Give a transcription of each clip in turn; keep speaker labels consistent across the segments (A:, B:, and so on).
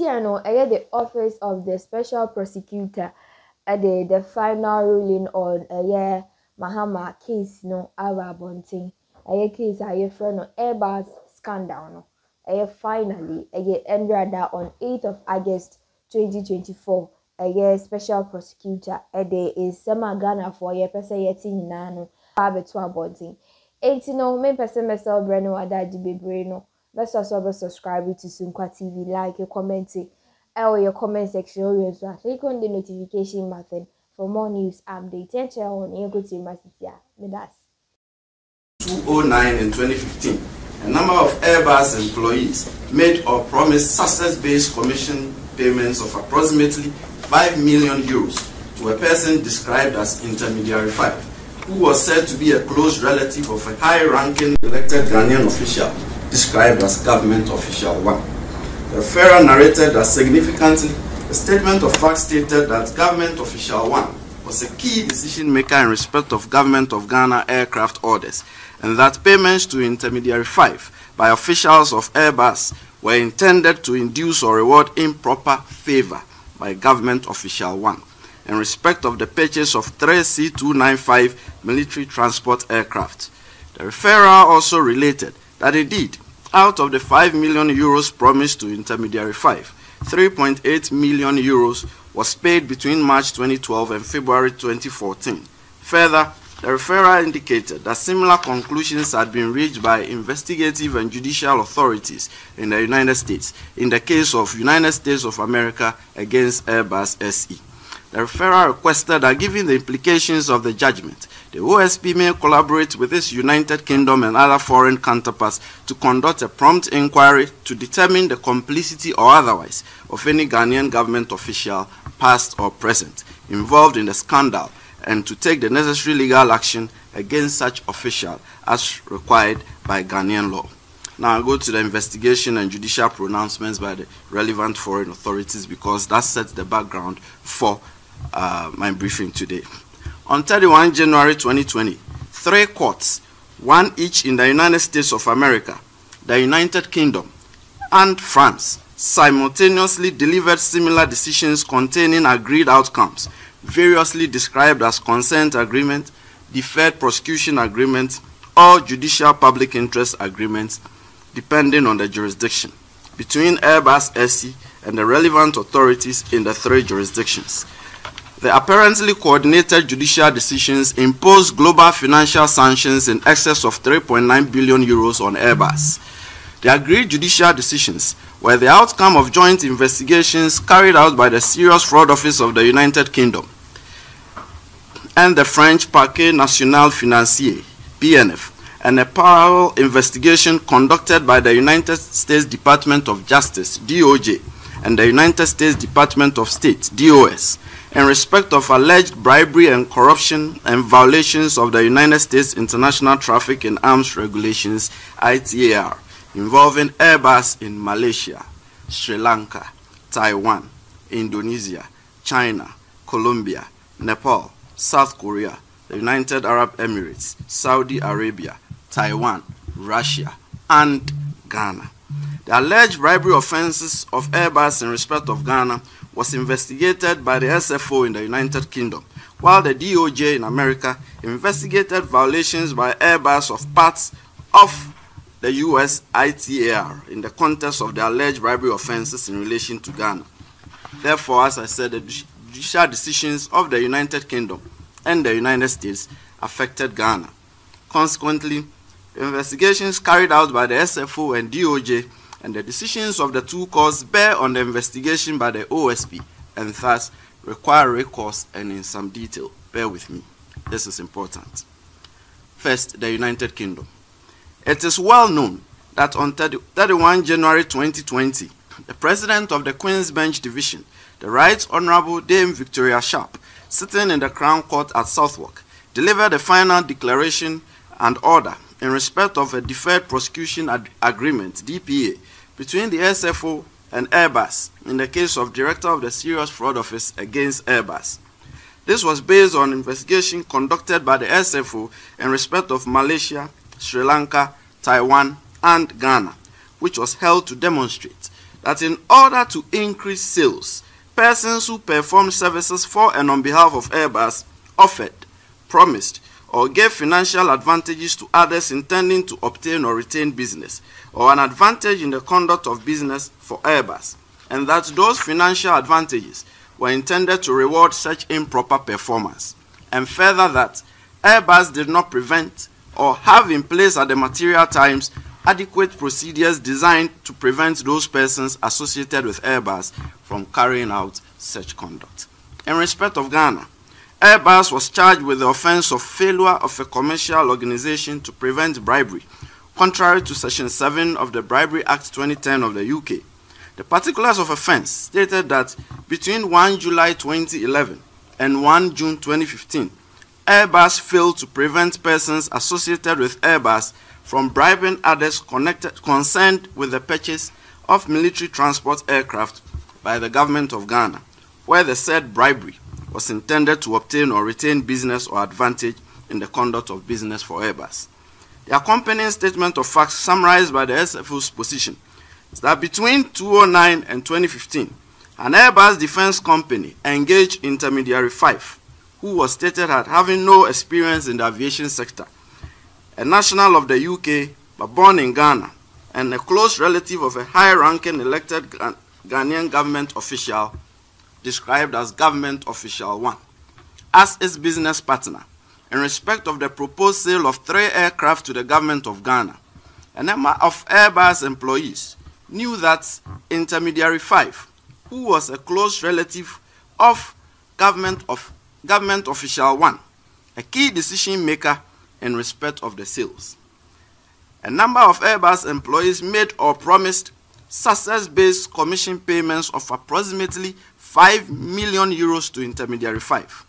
A: Tiano, the office of the special prosecutor the final ruling on Mahama case no aba bonting. Case friend no Airbus scandal no. Finally ended on 8th of August 2024. Special prosecutor is Sama Ghana for person yeti nyina no abeto abonting. Enti no me person myself brand wada bebre no. Let's also subscribe to Sunkwa TV, like, comment, or your comment section. Also, click on the notification button for more news updates. And share on your good team.
B: 2009 and 2015, a number of Airbus employees made or promised success-based commission payments of approximately 5 million euros to a person described as Intermediary 5, who was said to be a close relative of a high-ranking elected Ghanaian official described as Government Official 1. The referrer narrated that significantly, the statement of fact stated that Government Official 1 was a key decision maker in respect of Government of Ghana aircraft orders, and that payments to Intermediary 5 by officials of Airbus were intended to induce or reward improper favor by Government Official 1 in respect of the purchase of 3 C-295 military transport aircraft. The referrer also related that indeed, out of the 5 million euros promised to Intermediary 5, 3.8 million euros was paid between March 2012 and February 2014. Further, the referrer indicated that similar conclusions had been reached by investigative and judicial authorities in the United States in the case of United States of America against Airbus SE. The referrer requested that given the implications of the judgment, the OSP may collaborate with its United Kingdom and other foreign counterparts to conduct a prompt inquiry to determine the complicity or otherwise of any Ghanaian government official, past or present, involved in the scandal, and to take the necessary legal action against such official as required by Ghanaian law. Now I'll go to the investigation and judicial pronouncements by the relevant foreign authorities because that sets the background for my briefing today. On 31 January 2020, 3 courts, one each in the United States of America, the United Kingdom, and France, simultaneously delivered similar decisions containing agreed outcomes, variously described as consent agreement, deferred prosecution agreement, or judicial public interest agreements, depending on the jurisdiction, between Airbus SE and the relevant authorities in the 3 jurisdictions. The apparently coordinated judicial decisions imposed global financial sanctions in excess of 3.9 billion euros on Airbus. The agreed judicial decisions were the outcome of joint investigations carried out by the Serious Fraud Office of the United Kingdom and the French Parquet National Financier, PNF, and a parallel investigation conducted by the United States Department of Justice, DOJ, and the United States Department of State, DOS, in respect of alleged bribery and corruption and violations of the United States International Traffic in Arms Regulations, ITAR, involving Airbus in Malaysia, Sri Lanka, Taiwan, Indonesia, China, Colombia, Nepal, South Korea, the United Arab Emirates, Saudi Arabia, Taiwan, Russia, and Ghana. The alleged bribery offenses of Airbus in respect of Ghana was investigated by the SFO in the United Kingdom, while the DOJ in America investigated violations by Airbus of parts of the US ITAR in the context of the alleged bribery offenses in relation to Ghana. Therefore, as I said, the judicial decisions of the United Kingdom and the United States affected Ghana. Consequently, investigations carried out by the SFO and DOJ and the decisions of the 2 courts bear on the investigation by the OSP and thus require recourse and in some detail. Bear with me. This is important. First, the United Kingdom. It is well known that on 31 January 2020, the President of the Queen's Bench Division, the Right Honourable Dame Victoria Sharp, sitting in the Crown Court at Southwark, delivered a final declaration and order in respect of a deferred prosecution agreement, DPA, between the SFO and Airbus in the case of Director of the Serious Fraud Office against Airbus. This was based on investigation conducted by the SFO in respect of Malaysia, Sri Lanka, Taiwan, and Ghana, which was held to demonstrate that in order to increase sales, persons who perform services for and on behalf of Airbus offered, promised, or gave financial advantages to others intending to obtain or retain business, or an advantage in the conduct of business for Airbus, and that those financial advantages were intended to reward such improper performance, and further that Airbus did not prevent or have in place at the material times adequate procedures designed to prevent those persons associated with Airbus from carrying out such conduct. In respect of Ghana, Airbus was charged with the offense of failure of a commercial organization to prevent bribery, contrary to Section 7 of the Bribery Act 2010 of the UK. The particulars of offense stated that between 1 July 2011 and 1 June 2015, Airbus failed to prevent persons associated with Airbus from bribing others concerned with the purchase of military transport aircraft by the government of Ghana, where the said bribery was intended to obtain or retain business or advantage in the conduct of business for Airbus. The accompanying statement of facts summarized by the SFO's position is that between 2009 and 2015, an Airbus defense company engaged intermediary 5, who was stated as having no experience in the aviation sector, a national of the UK but born in Ghana, and a close relative of a high-ranking elected Ghanaian government official described as Government Official 1, as its business partner in respect of the proposed sale of 3 aircraft to the government of Ghana. A number of Airbus employees knew that intermediary 5, who was a close relative of Government Official 1, a key decision maker in respect of the sales. A number of Airbus employees made or promised success-based commission payments of approximately 5 million euros to intermediary 5.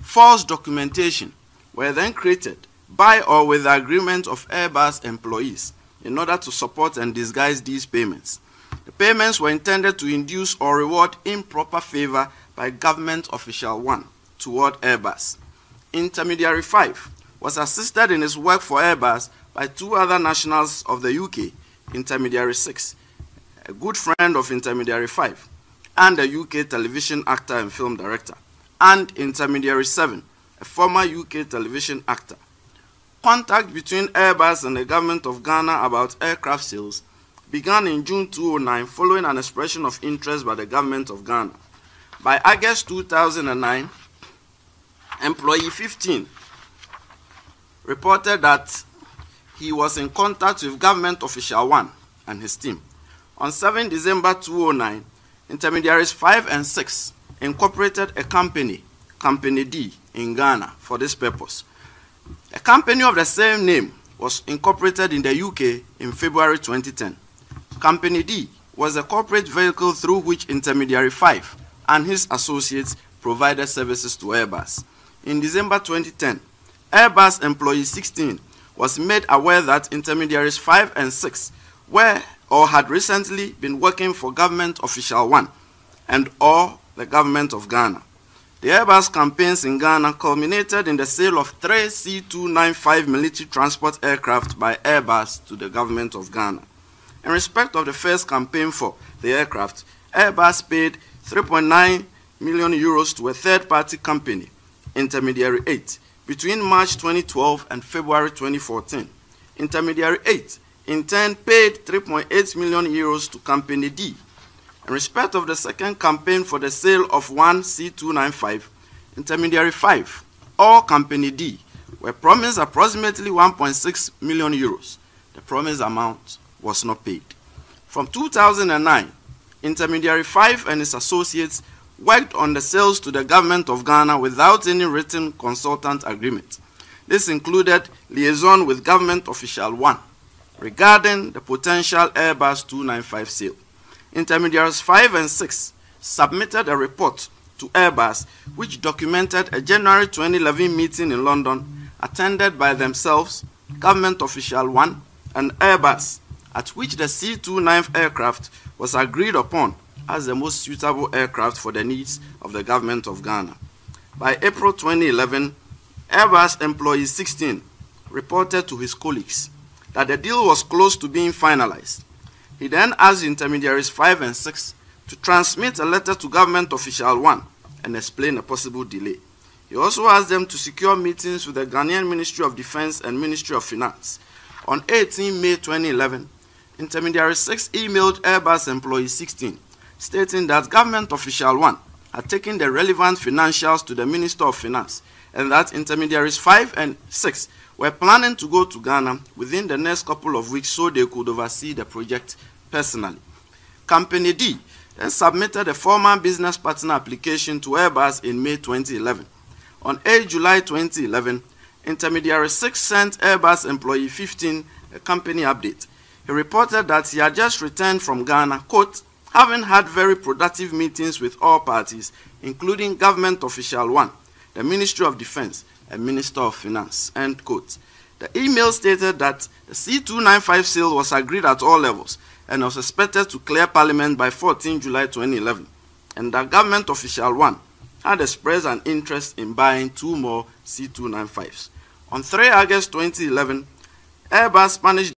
B: False documentation were then created by or with the agreement of Airbus employees in order to support and disguise these payments. The payments were intended to induce or reward improper favor by Government Official 1 toward Airbus. Intermediary 5 was assisted in his work for Airbus by 2 other nationals of the UK, Intermediary 6, a good friend of Intermediary 5, and a UK television actor and film director, and Intermediary 7, a former UK television actor. Contact between Airbus and the government of Ghana about aircraft sales began in June 2009 following an expression of interest by the government of Ghana. By August 2009, employee 15 reported that he was in contact with Government Official 1 and his team. On 7 December 2009, intermediaries 5 and 6 incorporated a company, Company D, in Ghana for this purpose. A company of the same name was incorporated in the UK in February 2010. Company D was a corporate vehicle through which Intermediary 5 and his associates provided services to Airbus. In December 2010, Airbus employee 16 was made aware that intermediaries 5 and 6 were or had recently been working for Government Official 1 and or the government of Ghana. The Airbus campaigns in Ghana culminated in the sale of 3 C-295 military transport aircraft by Airbus to the government of Ghana. In respect of the first campaign for the aircraft, Airbus paid 3.9 million euros to a third-party company, Intermediary 8, between March 2012 and February 2014. Intermediary 8, in turn, paid 3.8 million euros to Company D. In respect of the second campaign for the sale of 1 C-295, Intermediary 5, or Company D, were promised approximately 1.6 million euros. The promised amount was not paid. From 2009, Intermediary 5 and his associates worked on the sales to the government of Ghana without any written consultant agreement. This included liaison with Government Official 1 regarding the potential Airbus 295 sale. Intermediaries 5 and 6 submitted a report to Airbus which documented a January 2011 meeting in London attended by themselves, Government Official 1 and Airbus, at which the C-295 aircraft was agreed upon as the most suitable aircraft for the needs of the government of Ghana. By April 2011, Airbus employee 16 reported to his colleagues that the deal was close to being finalized. He then asked intermediaries 5 and 6 to transmit a letter to Government Official 1 and explain a possible delay. He also asked them to secure meetings with the Ghanaian Ministry of Defense and Ministry of Finance. On 18 May 2011, Intermediary 6 emailed Airbus employee 16, stating that Government Official 1 had taken the relevant financials to the Minister of Finance and that intermediaries 5 and 6 were planning to go to Ghana within the next couple of weeks so they could oversee the project personally. Company D then submitted a formal business partner application to Airbus in May 2011. On 8 July 2011, Intermediary 6 sent Airbus employee 15 a company update. He reported that he had just returned from Ghana, quote, having had very productive meetings with all parties, including Government Official 1, the Ministry of Defense, and Minister of Finance, end quote. The email stated that the C295 sale was agreed at all levels and was expected to clear Parliament by 14 July 2011, and that Government Official 1 had expressed an interest in buying 2 more C295s. On 3 August 2011, Airbus Spanish